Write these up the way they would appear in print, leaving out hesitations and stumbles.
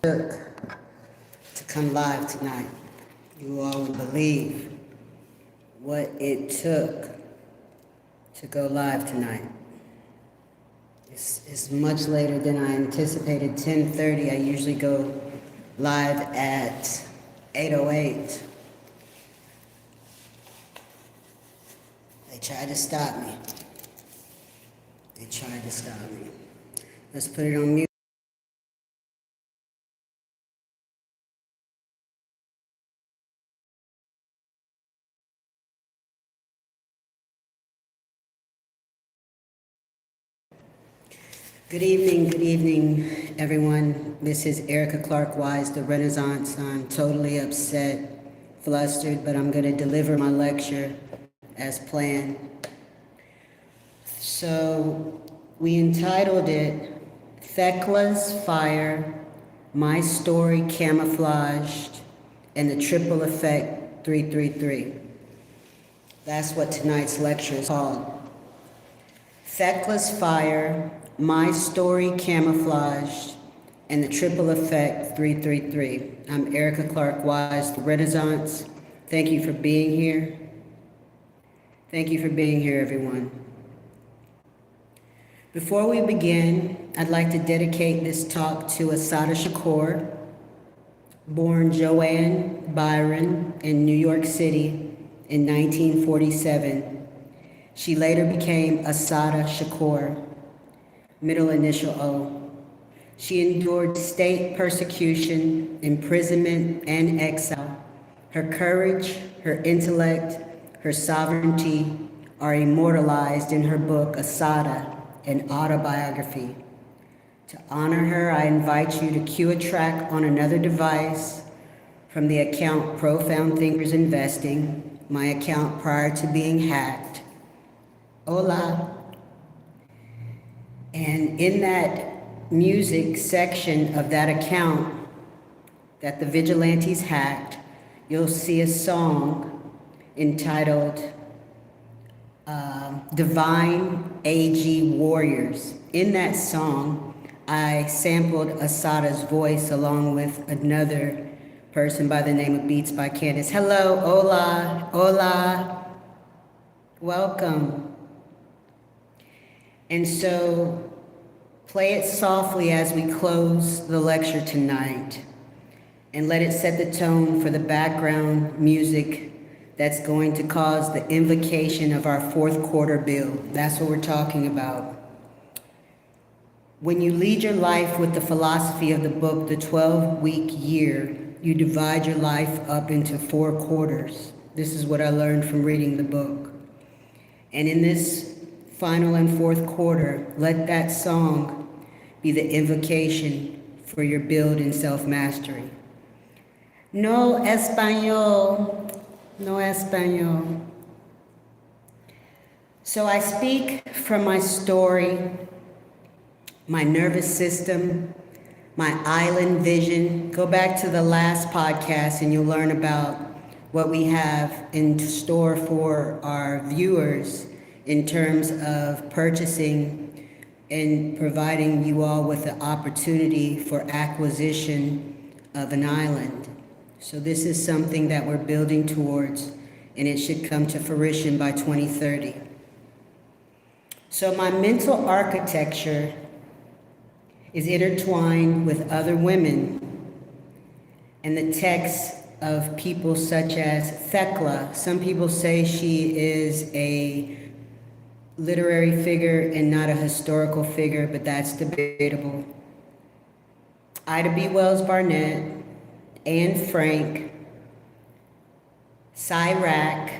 took to come live tonight. You all would believe what it took to go live tonight. It's much later than I anticipated. 10:30. I usually go live at 8:08. They tried to stop me. Let's put it on mute. Good evening, everyone. This is Erica Clark Wise, the Renaissance. I'm totally upset, flustered, but I'm going to deliver my lecture as planned. So, we entitled it, Thecla's Fire, My Story Camouflaged, and the Triple Effect 333. That's what tonight's lecture is called. Thecla's Fire, My Story Camouflaged, and the Triple Effect 333. I'm Erica Clark Wise, the Renaissance. Thank you for being here. Thank you for being here, everyone. Before we begin, I'd like to dedicate this talk to Assata Shakur, born Joanne Byron in New York City in 1947. She later became Assata Shakur, middle initial O. She endured state persecution, imprisonment, and exile. Her courage, her intellect, her sovereignty are immortalized in her book, Assata, an autobiography. To honor her, I invite you to cue a track on another device from the account Profound Thinkers Investing, my account prior to being hacked. Hola. And in that music section of that account that the vigilantes hacked, you'll see a song entitled Divine AG Warriors. In that song, I sampled Assata's voice along with another person by the name of Beats by Candace. Hello, hola, hola, welcome. And so, play it softly as we close the lecture tonight, and let it set the tone for the background music that's going to cause the invocation of our fourth quarter bill. That's what we're talking about. When you lead your life with the philosophy of the book, The 12-Week Year, you divide your life up into 4 quarters. This is what I learned from reading the book. And in this final and fourth quarter, let that song be the invocation for your build in self-mastery. No español. No español. So I speak from my story, my nervous system, my island vision. Go back to the last podcast and you'll learn about what we have in store for our viewers in terms of purchasing and providing you all with the opportunity for acquisition of an island. So this is something that we're building towards, and it should come to fruition by 2030. So my mental architecture is intertwined with other women and the texts of people such as Thecla. Some people say she is a literary figure and not a historical figure, but that's debatable. Ida B. Wells Barnett, Anne Frank, Sirach,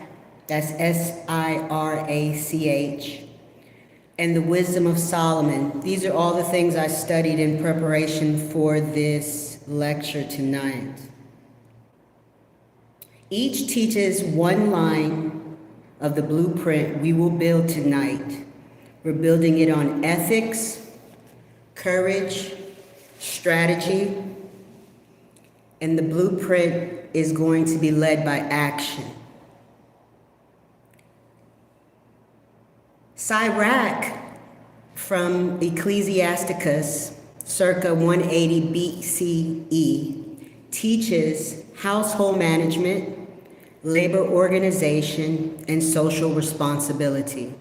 that's S-I-R-A-C-H, and the Wisdom of Solomon. These are all the things I studied in preparation for this lecture tonight. Each teaches one line of the blueprint we will build tonight. We're building it on ethics, courage, strategy, and the blueprint is going to be led by action. Sirach from Ecclesiasticus circa 180 BCE, teaches household management, labor organization, and social responsibility.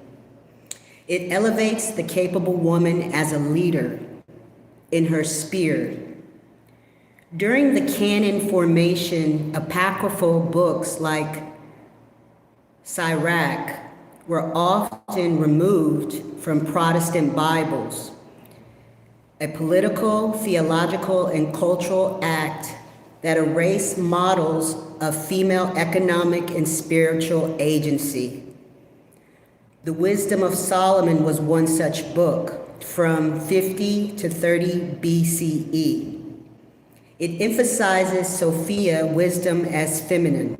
It elevates the capable woman as a leader in her sphere. During the canon formation, apocryphal books like Sirach were often removed from Protestant Bibles, a political, theological, and cultural act that erased models of female economic and spiritual agency. The Wisdom of Solomon was one such book from 50 to 30 BCE. It emphasizes Sophia, wisdom, as feminine.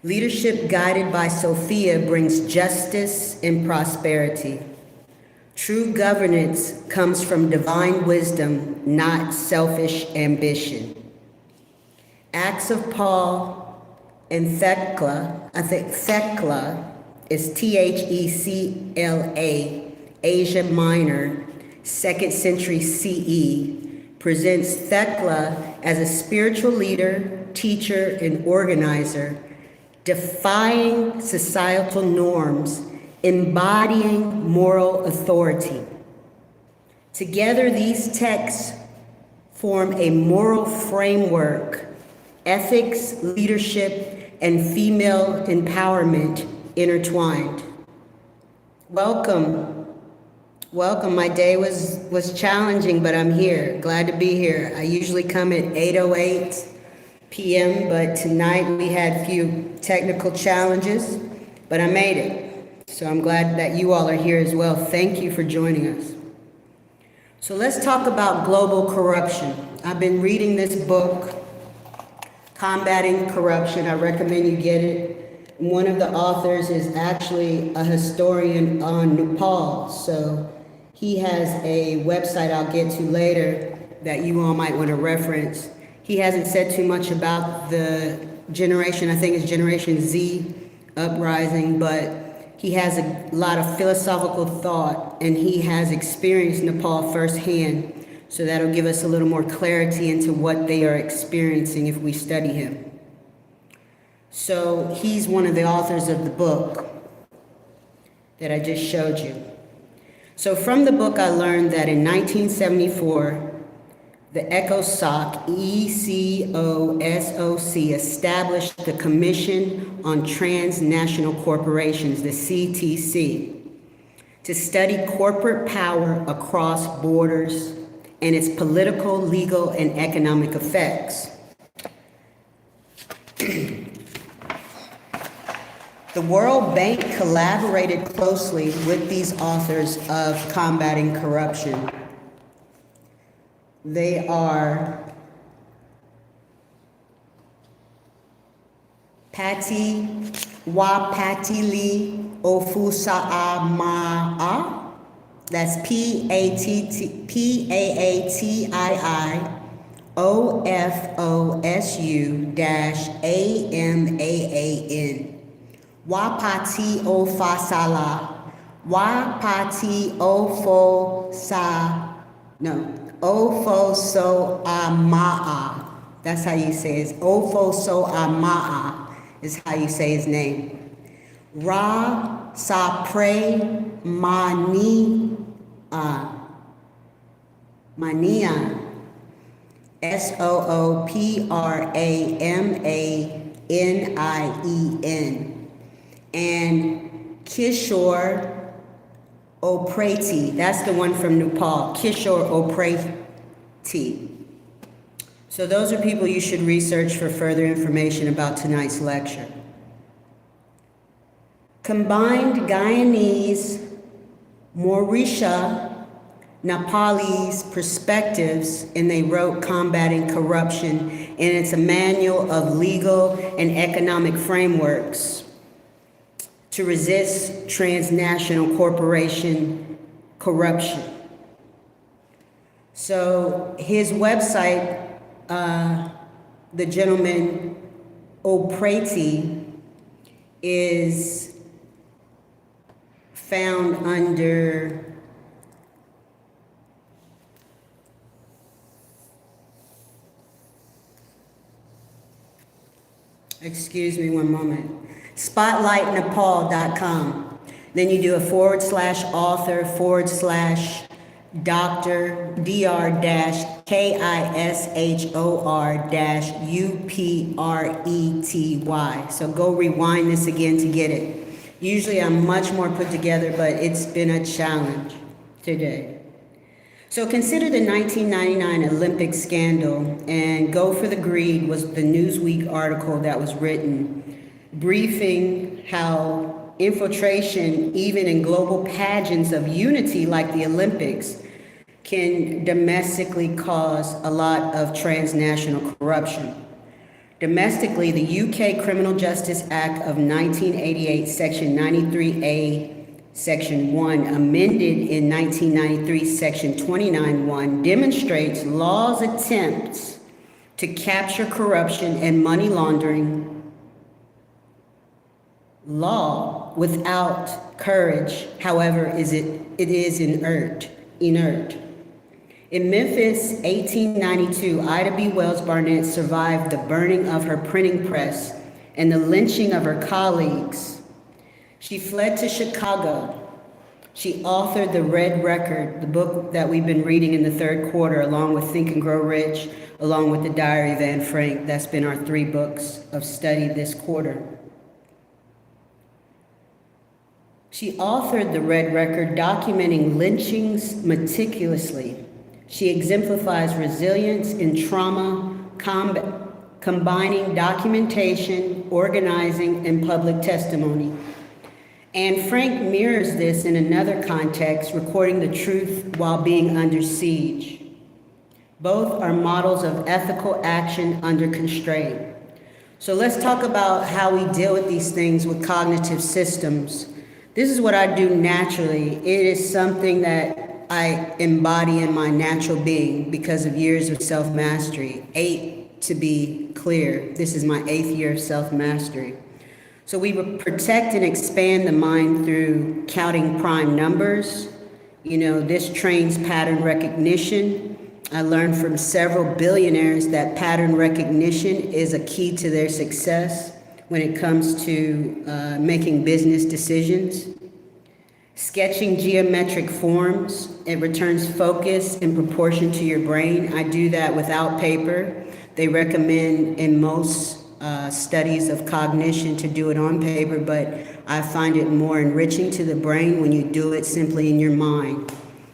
Leadership guided by Sophia brings justice and prosperity. True governance comes from divine wisdom, not selfish ambition. Acts of Paul and Thecla, I think Thecla is Thecla, Asia Minor, 2nd century CE, presents Thecla as a spiritual leader, teacher, and organizer, defying societal norms, embodying moral authority. Together, these texts form a moral framework, ethics, leadership, and female empowerment intertwined. Welcome. Welcome. My day was challenging, but I'm here. Glad to be here. I usually come at 8:08 p.m., but tonight we had a few technical challenges, but I made it. So I'm glad that you all are here as well. Thank you for joining us. So let's talk about global corruption. I've been reading this book, Combating Corruption. I recommend you get it. One of the authors is actually a historian on Nepal, so he has a website I'll get to later that you all might want to reference. He hasn't said too much about the generation, I think it's Generation Z uprising, but he has a lot of philosophical thought, and he has experienced Nepal firsthand, so that'll give us a little more clarity into what they are experiencing if we study him. So he's one of the authors of the book that I just showed you. So from the book, I learned that in 1974, the ECOSOC, ECOSOC, established the Commission on Transnational Corporations, the CTC, to study corporate power across borders and its political, legal, and economic effects. The World Bank collaborated closely with these authors of Combating Corruption. They are Patty Wapatili Ofusa'ama'a. That's PATTIOFOSU-AMAAN. Wapati Ofasala. Wapati Ofoso'ama'a. That's how you say it. Ofoso'ama'a is how you say his name. Ra Sapre Mania. SOOPRAMANIEN. And Kishore Oprati, that's the one from Nepal, Kishore Oprati. So those are people you should research for further information about tonight's lecture. Combined Guyanese, Mauritian, Nepalese perspectives, and they wrote Combating Corruption, and it's a manual of legal and economic frameworks to resist transnational corporation corruption. So his website, the gentleman Oprati, is found under Excuse me one moment. SpotlightNepal.com. Then you do a /author/Dr. Dr-KISHOR-UPRETY. So go rewind this again to get it. Usually I'm much more put together, but it's been a challenge today. So consider the 1999 Olympic scandal, and Go for the Greed was the Newsweek article that was written, briefing how infiltration, even in global pageants of unity like the Olympics, can domestically cause a lot of transnational corruption. Domestically, the UK Criminal Justice Act of 1988, Section 93A, Section 1, amended in 1993, Section 29(1), demonstrates law's attempts to capture corruption and money laundering law without courage. However, it is inert. In Memphis, 1892, Ida B. Wells Barnett survived the burning of her printing press and the lynching of her colleagues. She fled to Chicago. She authored The Red Record, the book that we've been reading in the third quarter, along with Think and Grow Rich, along with The Diary of Anne Frank. That's been our 3 books of study this quarter. She authored The Red Record, documenting lynchings meticulously. She exemplifies resilience in trauma, combining documentation, organizing, and public testimony. Anne Frank mirrors this in another context, recording the truth while being under siege. Both are models of ethical action under constraint. So let's talk about how we deal with these things with cognitive systems. This is what I do naturally. It is something that I embody in my natural being because of years of self-mastery. 8 to be clear. This is my 8th year of self-mastery. So we protect and expand the mind through counting prime numbers. This trains pattern recognition. I learned from several billionaires that pattern recognition is a key to their success when it comes to making business decisions. Sketching geometric forms, it returns focus in proportion to your brain. I do that without paper. They recommend in most studies of cognition to do it on paper, but I find it more enriching to the brain when you do it simply in your mind.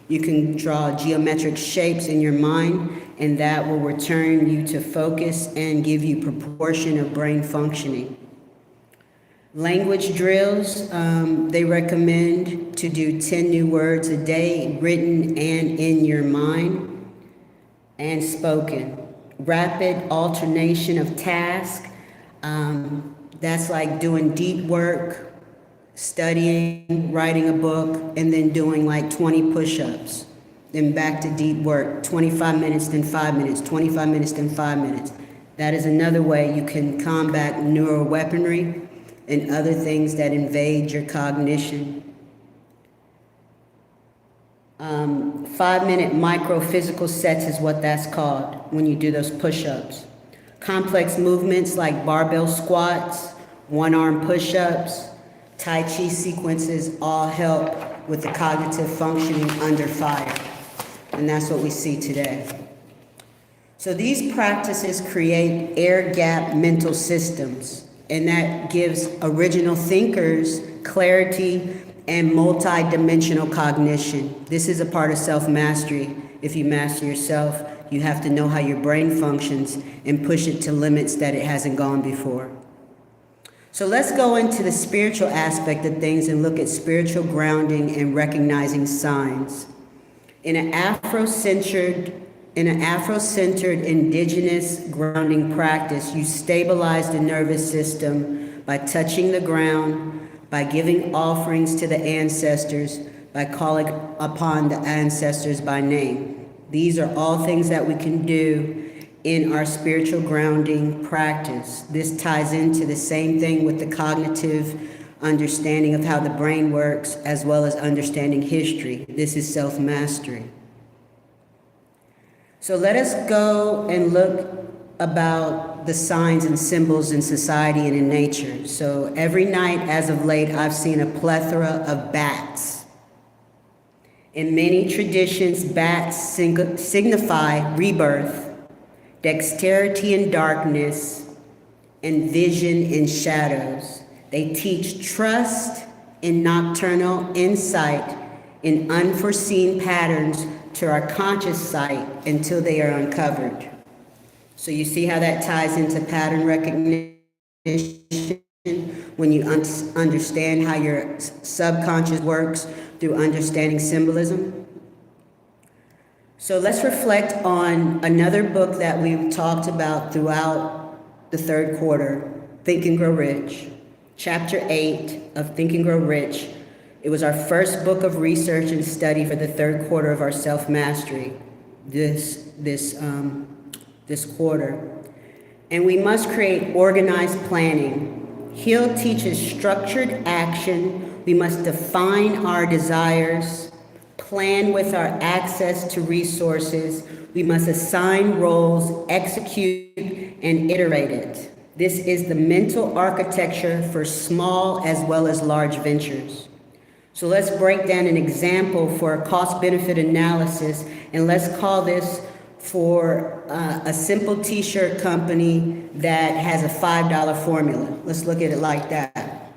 You can draw geometric shapes in your mind, and that will return you to focus and give you proportion of brain functioning. Language drills, they recommend to do 10 new words a day, written and in your mind, and spoken. Rapid alternation of tasks, that's like doing deep work, studying, writing a book, and then doing like 20 push-ups. Then back to deep work, 25 minutes, then 5 minutes, 25 minutes, then 5 minutes. That is another way you can combat neuroweaponry and other things that invade your cognition. 5-minute micro-physical sets is what that's called when you do those push-ups. Complex movements like barbell squats, one-arm push-ups, Tai Chi sequences all help with the cognitive functioning under fire. And that's what we see today. So these practices create air-gap mental systems, and that gives original thinkers clarity and multi-dimensional cognition. This is a part of self-mastery. If you master yourself, you have to know how your brain functions and push it to limits that it hasn't gone before. So let's go into the spiritual aspect of things and look at spiritual grounding and recognizing signs. In an Afro-centered indigenous grounding practice, you stabilize the nervous system by touching the ground, by giving offerings to the ancestors, by calling upon the ancestors by name. These are all things that we can do in our spiritual grounding practice. This ties into the same thing with the cognitive understanding of how the brain works, as well as understanding history. This is self-mastery. So let us go and look about the signs and symbols in society and in nature. So every night as of late, I've seen a plethora of bats. In many traditions, bats signify rebirth, dexterity in darkness, and vision in shadows. They teach trust in nocturnal insight in unforeseen patterns to our conscious sight until they are uncovered. So you see how that ties into pattern recognition when you understand how your subconscious works through understanding symbolism. So let's reflect on another book that we've talked about throughout the third quarter, Think and Grow Rich. Chapter 8 of Think and Grow Rich. It was our first book of research and study for the third quarter of our self-mastery this quarter. And we must create organized planning. Heal teaches structured action. We must define our desires, plan with our access to resources. We must assign roles, execute, and iterate it. This is the mental architecture for small as well as large ventures. So let's break down an example for a cost-benefit analysis, and let's call this for a simple t-shirt company that has a $5 formula. Let's look at it like that.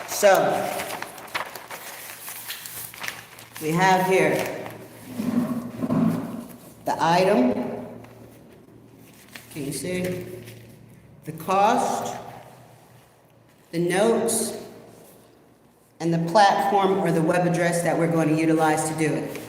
So we have here the item. Can you see? The cost, the notes, and the platform or the web address that we're going to utilize to do it.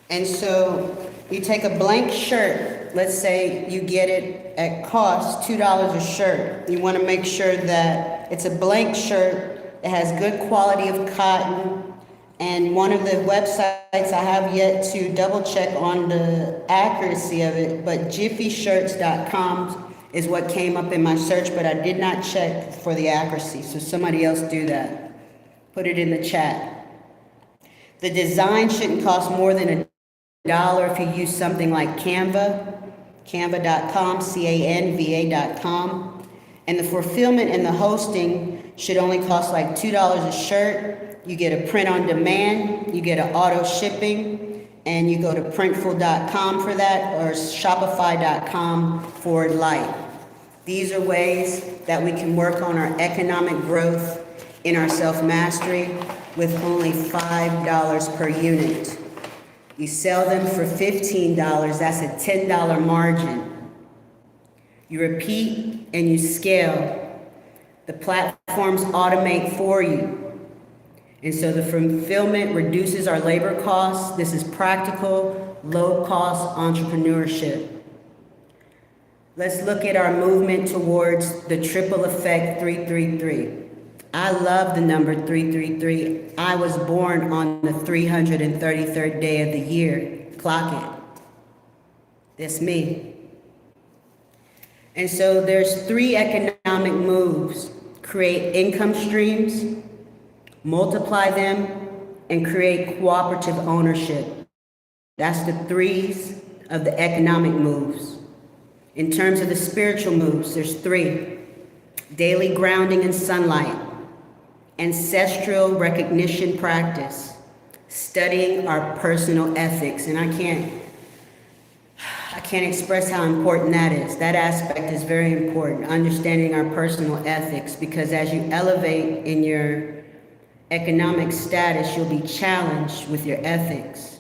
And so you take a blank shirt, let's say you get it at cost $2 a shirt. You want to make sure that it's a blank shirt that has good quality of cotton. And one of the websites I have yet to double check on the accuracy of it, but jiffyshirts.com is what came up in my search, but I did not check for the accuracy, so somebody else do that. Put it in the chat. The design shouldn't cost more than $1 if you use something like Canva, canva.com, canva.com. And the fulfillment and the hosting should only cost like $2 a shirt. You get a print on demand, you get an auto shipping, and you go to printful.com for that, or shopify.com/light. These are ways that we can work on our economic growth in our self-mastery with only $5 per unit. You sell them for $15, that's a $10 margin. You repeat and you scale. The platforms automate for you. And so the fulfillment reduces our labor costs. This is practical, low-cost entrepreneurship. Let's look at our movement towards the triple effect 333. I love the number 333. I was born on the 333rd day of the year. Clock it. That's me. And so there's 3 economic moves. Create income streams, multiply them, and create cooperative ownership. That's the 3s of the economic moves. In terms of the spiritual moves, there's 3. Daily grounding in sunlight, ancestral recognition practice, studying our personal ethics. And I can't express how important that is. That aspect is very important, understanding our personal ethics, because as you elevate in your economic status, you'll be challenged with your ethics.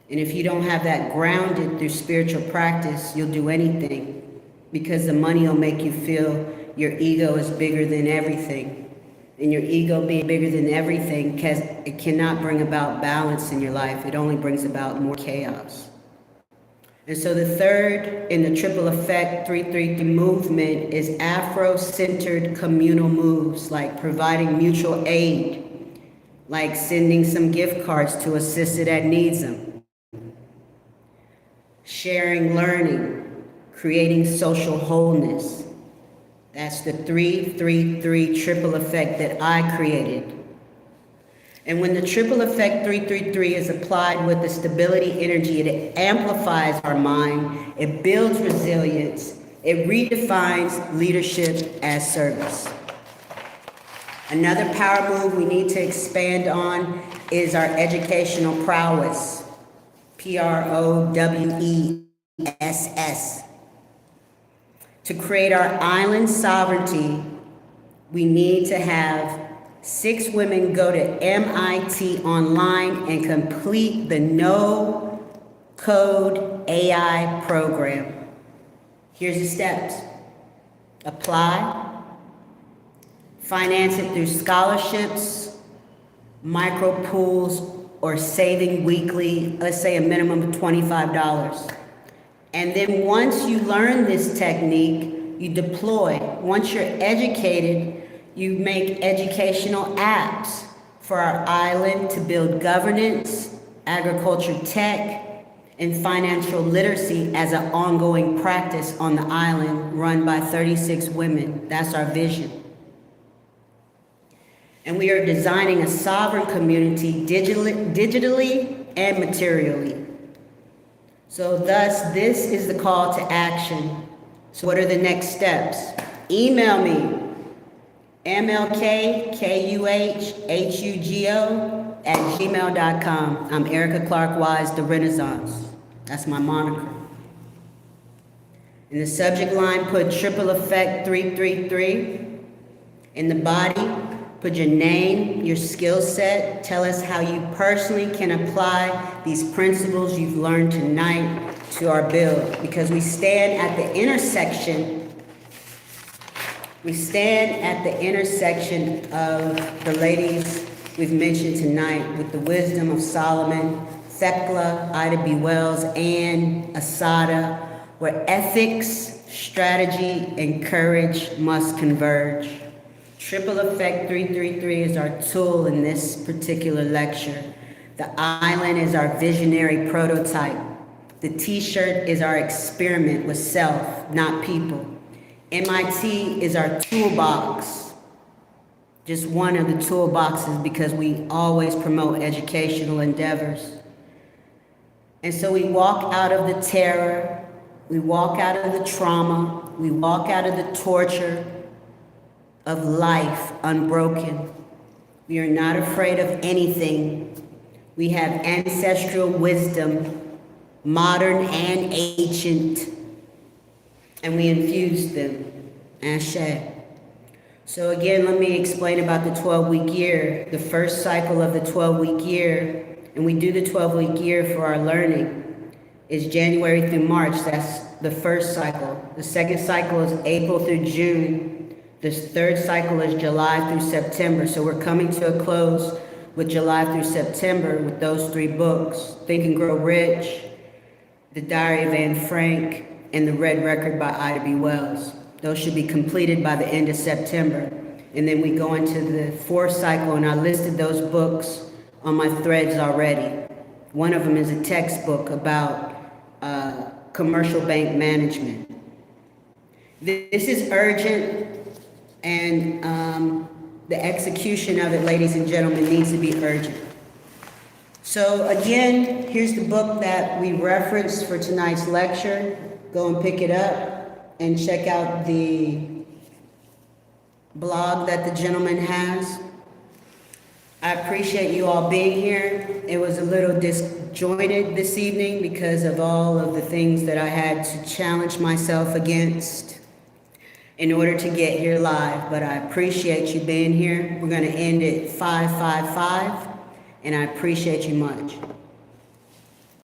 And if you don't have that grounded through spiritual practice, you'll do anything, because the money will make you feel your ego is bigger than everything. And your ego being bigger than everything, it cannot bring about balance in your life. It only brings about more chaos. And so the third in the triple effect 333 movement is Afro-centered communal moves, like providing mutual aid, like sending some gift cards to a sister that needs them, sharing learning, creating social wholeness. That's the 333 triple effect that I created. And when the triple effect 333 is applied with the stability energy, it amplifies our mind, it builds resilience, it redefines leadership as service. Another power move we need to expand on is our educational prowess, PROWESS. To create our island sovereignty, we need to have 6 women go to MIT online and complete the No Code AI program. Here's the steps. Apply. Finance it through scholarships, micro pools, or saving weekly, let's say a minimum of $25. And then once you learn this technique, you deploy. Once you're educated, you make educational apps for our island to build governance, agriculture tech, and financial literacy as an ongoing practice on the island run by 36 women. That's our vision. And we are designing a sovereign community digitally and materially. So thus, this is the call to action. So what are the next steps? Email me, mlkkuhhugo@gmail.com. I'm Erica Clark Wise, the Renaissance. That's my moniker. In the subject line, put triple effect 333. In the body, put your name, your skill set. Tell us how you personally can apply these principles you've learned tonight to our build. Because we stand at the intersection of the ladies we've mentioned tonight with the wisdom of Solomon, Thecla, Ida B. Wells, and Asada, where ethics, strategy, and courage must converge. Triple effect 333 is our tool in this particular lecture. The island is our visionary prototype. The t-shirt is our experiment with self, not people. MIT is our toolbox. Just one of the toolboxes because we always promote educational endeavors. And so we walk out of the terror, we walk out of the trauma, we walk out of the torture of life unbroken. We are not afraid of anything. We have ancestral wisdom, modern and ancient, and we infuse them. Ashe. So again, let me explain about the 12-week year. The first cycle of the 12-week year, and we do the 12-week year for our learning, is January through March. That's the first cycle. The second cycle is April through June. The third cycle is July through September. So we're coming to a close with July through September with those 3 books, Think and Grow Rich, The Diary of Anne Frank, and The Red Record by Ida B. Wells. Those should be completed by the end of September. And then we go into the 4th cycle, and I listed those books on my threads already. One of them is a textbook about commercial bank management. This is urgent. And the execution of it, ladies and gentlemen, needs to be urgent. So again, here's the book that we referenced for tonight's lecture. Go and pick it up and check out the blog that the gentleman has. I appreciate you all being here. It was a little disjointed this evening because of all of the things that I had to challenge myself against in order to get here live, but I appreciate you being here. We're going to end at 5:55, and I appreciate you much.